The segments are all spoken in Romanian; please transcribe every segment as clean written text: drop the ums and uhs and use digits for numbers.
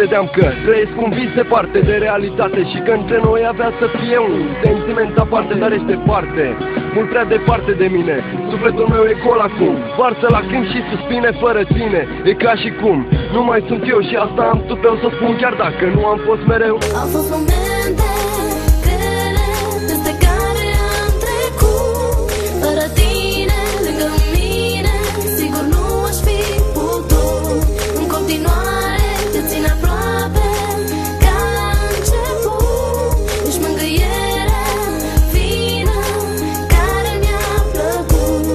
Credeam că trăiesc un vis departe de realitate și că între noi avea să fie un sentiment aparte, dar este parte, mult prea departe de mine. Sufletul meu e gol acum, varsă lacrimi și suspine fără tine. E ca și cum nu mai sunt eu și asta am tupeu să spun, chiar dacă nu am fost mereu. Au fost momente grele peste care am trecut, fără tine lângă mine sigur nu aș fi putut. În continuare te țin aproape ca la început. Ești mângâierea fină care mi-a plăcut.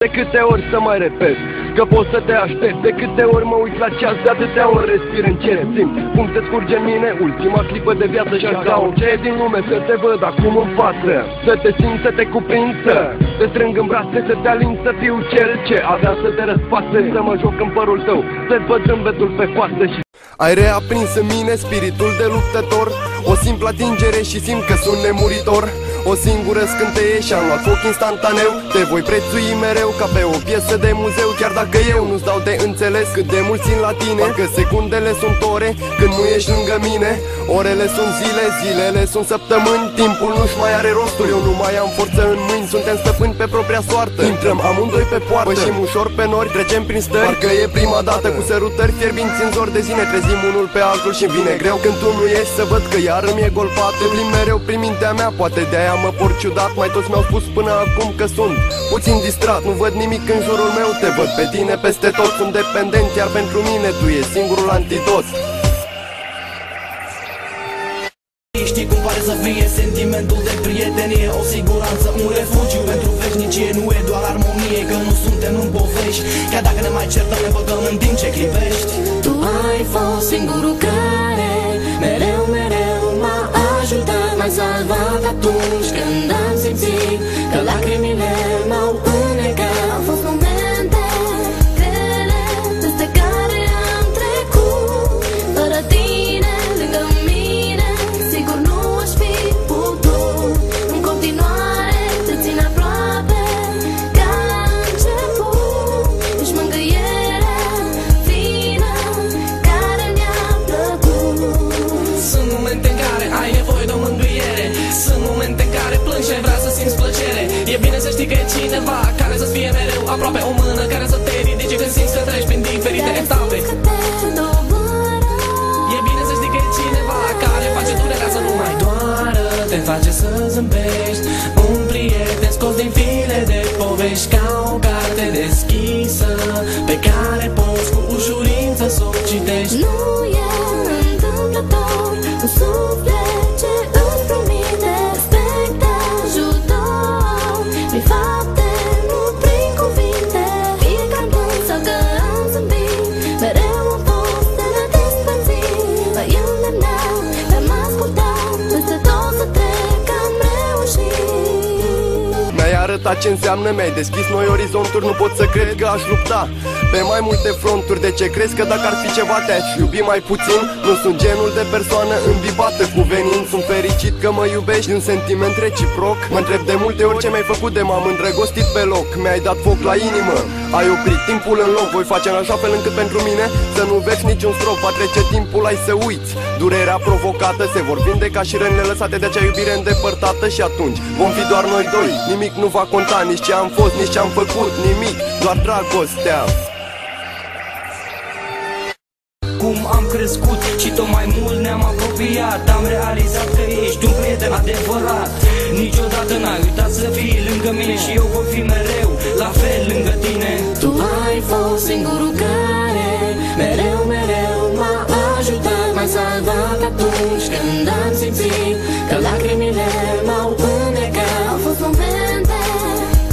De câte ori să mai repet că pot să te aștept, de câte ori mă uit la ceas, de atâtea ori respir încet. Simt cum se scurge în mine ultima clipă de viață și ca orice din lume să te văd acum în față, să te simt, să te cuprind, să te strâng în brațe, să te alin, să fiu cel ce avea să te răsfațe, să mă joc în părul tău, să-ți văd zâmbetul pe față și ai reaprins în mine spiritul de luptător. O simplă atingere și simt că sunt nemuritor. O singură scânteie și am luat foc instantaneu. Te voi prețui mereu ca pe o piesă de muzeu. Chiar dacă eu nu-ți dau de înțeles cât de mult țin la tine, parcă secundele sunt ore când nu ești lângă mine. Orele sunt zile, zilele sunt săptămâni. Timpul nu-și mai are rostul, eu nu mai am forță în mâini. Suntem stăpâni pe propria soartă, intrăm amândoi pe poartă, pășim ușor pe nori, trecem prin stări, parcă e prima dată. Cu sărutări fierbinți în zor de zi ne trezim unul pe altul și vine greu când tu nu ești, să văd că iar îmi e golpat. Te plimb mereu prin mintea mea, poate de-aia mă por ciudat. Mai toți mi-au spus până acum că sunt puțin distrat, nu văd nimic în jurul meu, te văd pe tine peste tot. Sunt dependent, iar pentru mine tu ești singurul antidot. Știi cum pare să fie sentimentul de prietenie, o siguranță, un refugiu pentru veșnicie. Nu e doar armonie, că nu suntem în povești, chiar dacă ne mai certăm, ne băgăm în timp ce clipești. Tu ai fost singurul care mereu, mereu m-a ajutat, m-ai salvat atunci când am simțit că lacrimile m-au înnecat. Au fost momente grele peste care am trecut, fără tine lângă mine sigur nu aș fi putut. În continuare te țin aproape ca la început. Ești mângâierea fină care mi-a plăcut. Sunt momente în care ai nevoie de o mângâiere, sunt momente în care plângi și ai vrea să simți plăcere. E bine să știi că e cineva care să-ți fie mereu aproape, o mână care să te ridice când simți că treci prin diferite etape. E bine să știi că e cineva care face durerea să nu mai doară, te face să zâmbești, un prieten scos din file de povești, ca o carte deschisă pe care poți cu ușurință să o citești. Nu e întâmplător un suflet ce îți promite respect, ajutor prin fapte, nu prin cuvinte. Fie că am plâns sau că am zâmbit, mereu am fost de la despărțit. M-ai îndemnat, te-am ascultat, peste tot să trec am reușit. Mi-ai arătat ce înseamnă, mi-ai deschis noi orizonturi. Nu pot să cred că aș lupta pe mai multe fronturi. De ce crezi că dacă ar fi ceva te-aș iubi mai puțin? Nu sunt genul de persoană îmbibată cu venin. Sunt fericit că mă iubești, un sentiment reciproc. Mă întreb de multe ori ce mi-ai făcut de m-am îndrăgostit pe loc. Mi-ai dat foc la inimă, ai oprit timpul în loc. Voi face în așa fel încât pentru mine să nu vezi niciun strop. Va trece timpul, ai să uiți durerea provocată, se vor vindeca și rănile lăsate de acea iubire îndepărtată. Și atunci vom fi doar noi doi, nimic nu va conta, nici ce am fost, nici ce am făcut, nimic, doar dragostea. Cum am crescut și tot mai mult ne-am apropiat, am realizat că ești un prieten adevărat. Niciodată n-ai uitat să fii lângă mine și eu voi fi mereu la fel lângă tine. Tu ai fost singurul care mereu, mereu m-a ajutat, m-ai salvat atunci când am simțit că lacrimile m-au înnecat. Au fost momente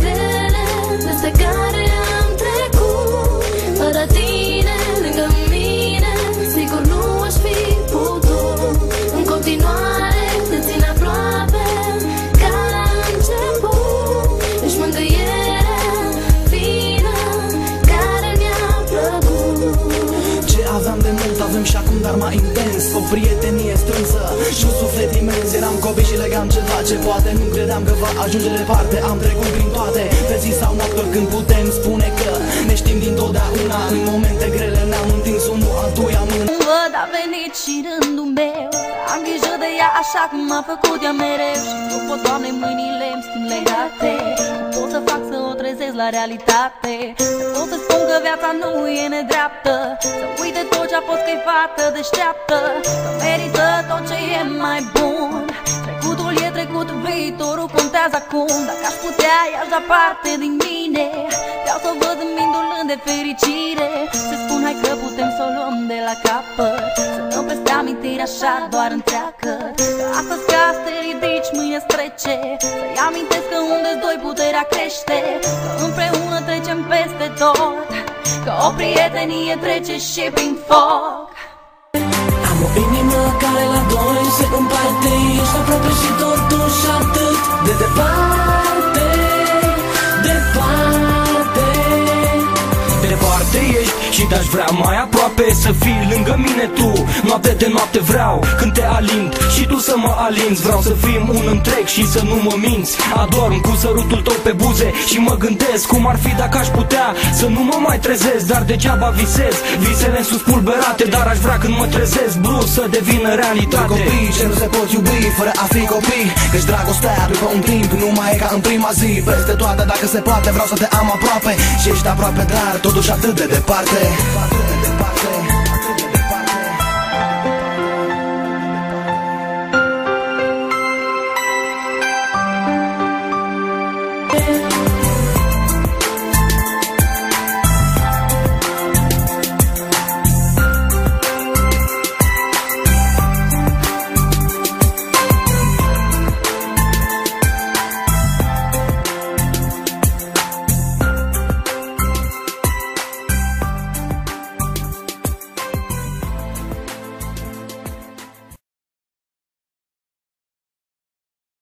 grele peste care am trecut, fără tine lângă mine sigur nu aș fi putut. În continuare te țin aproape ca la început. Ești mângâierea fină care mi-a plăcut. Ce aveam de mult avem și acum, dar mai intens. O prietenie strânsă și un suflet imens. Eram copii și legam ceva ce poate nu credeam că va ajunge departe. Am trecut prin toate, pe zi sau noapte, când putem spune că ne știm dintotdeauna. În momente grele ne-am întins unul altuia mână. Văd, a venit și rândul meu, am grijă de ea așa cum m-a făcut ea mereu. Și după, Doamne, mâinile îmi simt legate. Pot să fac să o trezesc la realitate. Pot să spun că viața nu e nedreaptă, să uite tot ce-a fost, că-i fată deșteaptă, că merită tot ce e mai bun. Trecutul e trecut, viitorul contează acum. Dacă aș putea, i-aș da parte din mine. Vreau să o văd îmbindulând de fericire. Să spun, hai că putem să o luăm de la capăt, să dăm peste amintiri așa doar întreacă. Că astăzi ca să te ridici, mâine trece. Să-i amintesc că unde-s doi puterea crește, că împreună trecem peste tot, că o prietenie trece și prin foc. Am o inimă care la doi se împarte, ești aproape și totuși atât de departe, departe. Departe ești și te-aș vrea mai aproape, să fii lângă mine tu, noapte de noapte vreau. Când te alint și tu să mă alinți, vreau să fim un întreg și să nu mă minți. Adorm cu sărutul tău pe buze și mă gândesc cum ar fi dacă aș putea să nu mă mai trezesc, dar degeaba visez. Visele sus pulberate, dar aș vrea când mă trezesc brusc să devină realitate. Copii ce nu se pot iubi fără a fi copii, căci dragostea după un timp nu mai e ca în prima zi. Peste toate, dacă se poate, vreau să te am aproape și ești aproape, dar totuși atât de departe.